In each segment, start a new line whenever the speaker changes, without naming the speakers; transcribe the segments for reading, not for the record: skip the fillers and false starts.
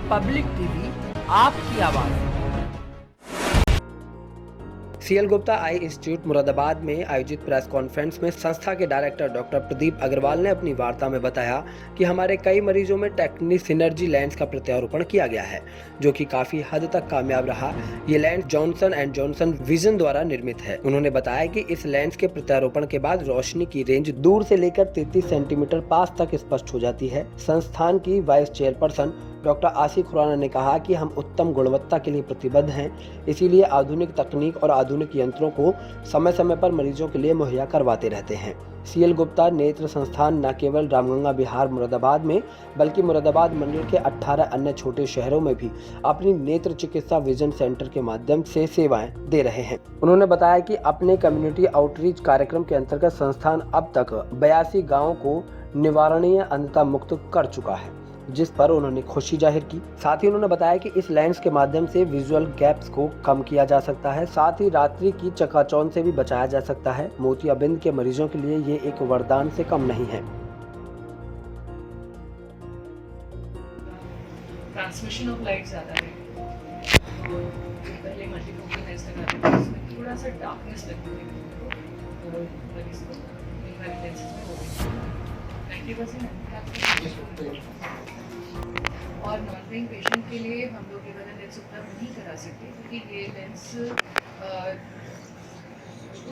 Public TV, आपकी आवाज़।
CL Gupta आई institute Moradabad में आयोजित प्रेस कॉन्फ्रेंस में संस्था के डायरेक्टर डॉक्टर प्रदीप अग्रवाल ने अपनी वार्ता में बताया कि हमारे कई मरीजों में टेक्निक सिनर्जी लेंस का प्रत्यारोपण किया गया है, जो कि काफी हद तक कामयाब रहा। ये lens Johnson and Johnson vision द्वारा निर्मित है। उन्होंने बताया कि इस लेंस के प्रत्यारोपण के बाद रोशनी की रेंज दूर से लेकर 33 सेंटीमीटर पास तक स्पष्ट हो जाती है। संस्थान की वाइस चेयरपर्सन डॉक्टर आशी खुराना ने कहा कि हम उत्तम गुणवत्ता के लिए प्रतिबद्ध हैं, इसीलिए आधुनिक तकनीक और आधुनिक यंत्रों को समय समय पर मरीजों के लिए मुहैया करवाते रहते हैं। सीएल गुप्ता नेत्र संस्थान न केवल रामगंगा बिहार मुरादाबाद में बल्कि मुरादाबाद मंडल के 18 अन्य छोटे शहरों में भी अपनी नेत्र चिकित्सा विजन सेंटर के माध्यम से सेवाएं दे रहे हैं। उन्होंने बताया कि अपने कम्युनिटी आउटरीच कार्यक्रम के अंतर्गत संस्थान अब तक 82 गाँवों को निवारणीय अंधता मुक्त कर चुका है, जिस पर उन्होंने खुशी जाहिर की। साथ ही उन्होंने बताया कि इस लेंस के माध्यम से विजुअल गैप्स को कम किया जा सकता है, साथ ही रात्रि की चकाचौंध से भी बचाया जा सकता है। मोतियाबिंद के मरीजों के लिए ये एक वरदान से कम नहीं है।
ट्रांसमिशन ऑफ लाइट ज़्यादा है, तो पहले मल्टीफोकल लेंस लगाते थे, उसमें थोड़ा सा डार्कनेस लगती थी, तो मरीज को इन वाले लेंसेज में हो गई 90%। और नॉन पेइंग पेशेंट के लिए हम लोग ये वाला लेंस उपलब्ध नहीं करा सकते, क्योंकि ये लेंस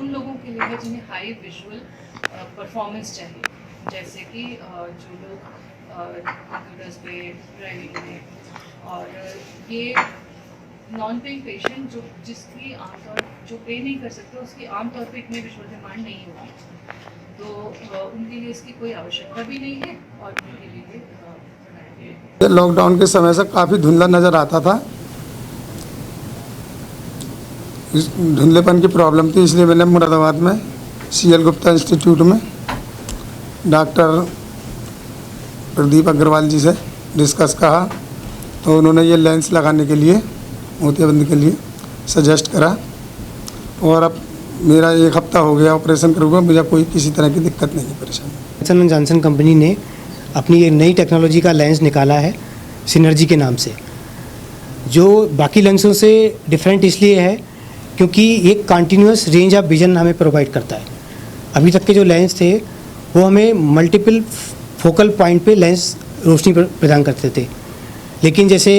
उन लोगों के लिए है जिन्हें हाई विजुअल परफॉर्मेंस चाहिए, जैसे कि जो लोग कंप्यूटर्स पे ड्राइविंग में, और ये नॉन पेइंग पेशेंट जिसकी आमतौर जो पे नहीं कर सकते उसकी आमतौर पे इतनी विजुअल डिमांड नहीं होती, तो उनके लिए इसकी कोई आवश्यकता भी नहीं है और उनके लिए
लॉकडाउन के समय से काफ़ी धुंधला नज़र आता था। इस धुंधलेपन की प्रॉब्लम थी, इसलिए मैंने मुरादाबाद में सीएल गुप्ता इंस्टीट्यूट में डॉक्टर प्रदीप अग्रवाल जी से डिस्कस कहा, तो उन्होंने ये लेंस लगाने के लिए मोतियाबिंद के लिए सजेस्ट करा, और अब मेरा 1 हफ्ता हो गया ऑपरेशन करूँगा, मुझे कोई किसी तरह की दिक्कत नहीं परेशानी।
जॉनसन एंड जॉनसन कंपनी ने अपनी एक नई टेक्नोलॉजी का लेंस निकाला है सिनर्जी के नाम से, जो बाकी लेंसों से डिफरेंट इसलिए है क्योंकि एक कंटिन्यूअस रेंज ऑफ विजन हमें प्रोवाइड करता है। अभी तक के जो लेंस थे वो हमें मल्टीपल फोकल पॉइंट पे लेंस रोशनी प्रदान करते थे, लेकिन जैसे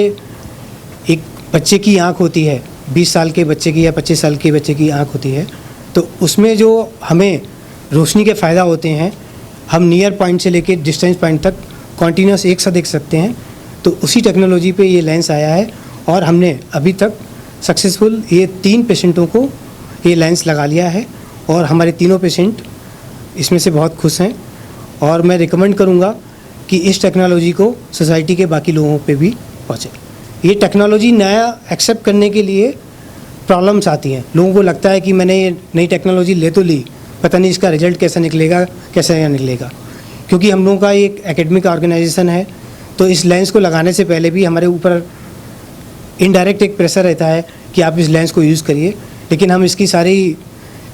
एक बच्चे की आँख होती है, 20 साल के बच्चे की या 25 साल के बच्चे की आँख होती है, तो उसमें जो हमें रोशनी के फ़ायदा होते हैं, हम नियर पॉइंट से लेके डिस्टेंस पॉइंट तक कॉन्टीन्यूस एक साथ देख सकते हैं। तो उसी टेक्नोलॉजी पे ये लेंस आया है, और हमने अभी तक सक्सेसफुल ये 3 पेशेंटों को ये लेंस लगा लिया है, और हमारे तीनों पेशेंट इसमें से बहुत खुश हैं। और मैं रिकमेंड करूँगा कि इस टेक्नोलॉजी को सोसाइटी के बाकी लोगों पे भी पहुँचे। ये टेक्नोलॉजी नया एक्सेप्ट करने के लिए प्रॉब्लम्स आती हैं। लोगों को लगता है कि मैंने ये नई टेक्नोलॉजी ले तो ली, पता नहीं इसका रिजल्ट कैसा निकलेगा, कैसा निकलेगा, क्योंकि हम लोगों का एक एकेडमिक ऑर्गेनाइजेशन है, तो इस लेंस को लगाने से पहले भी हमारे ऊपर इनडायरेक्ट एक प्रेशर रहता है कि आप इस लेंस को यूज़ करिए, लेकिन हम इसकी सारी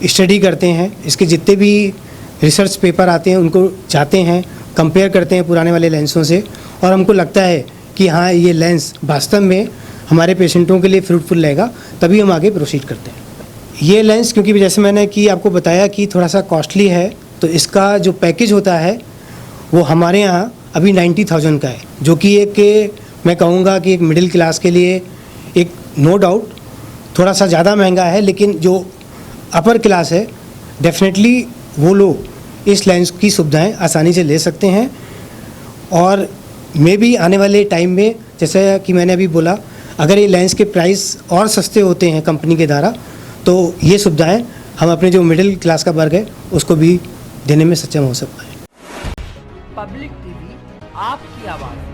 स्टडी करते हैं, इसके जितने भी रिसर्च पेपर आते हैं उनको जाते हैं, कंपेयर करते हैं पुराने वाले लेंसों से, और हमको लगता है कि हाँ ये लेंस वास्तव में हमारे पेशेंटों के लिए फ्रूटफुल रहेगा, तभी हम आगे प्रोसीड करते हैं। ये लेंस क्योंकि जैसे मैंने आपको बताया कि थोड़ा सा कॉस्टली है, तो इसका जो पैकेज होता है वो हमारे यहाँ अभी 90,000 का है, जो कि एक मैं कहूँगा कि एक मिडिल क्लास के लिए एक नो डाउट थोड़ा सा ज़्यादा महंगा है, लेकिन जो अपर क्लास है डेफिनेटली वो लोग इस लेंस की सुविधाएं आसानी से ले सकते हैं। और मे भी आने वाले टाइम में, जैसा कि मैंने अभी बोला, अगर ये लेंस के प्राइस और सस्ते होते हैं कंपनी के द्वारा, तो ये सुविधाएं हम अपने जो मिडिल क्लास का वर्ग है उसको भी देने में सक्षम हो सकता है।
पब्लिक टीवी, आपकी आवाज़।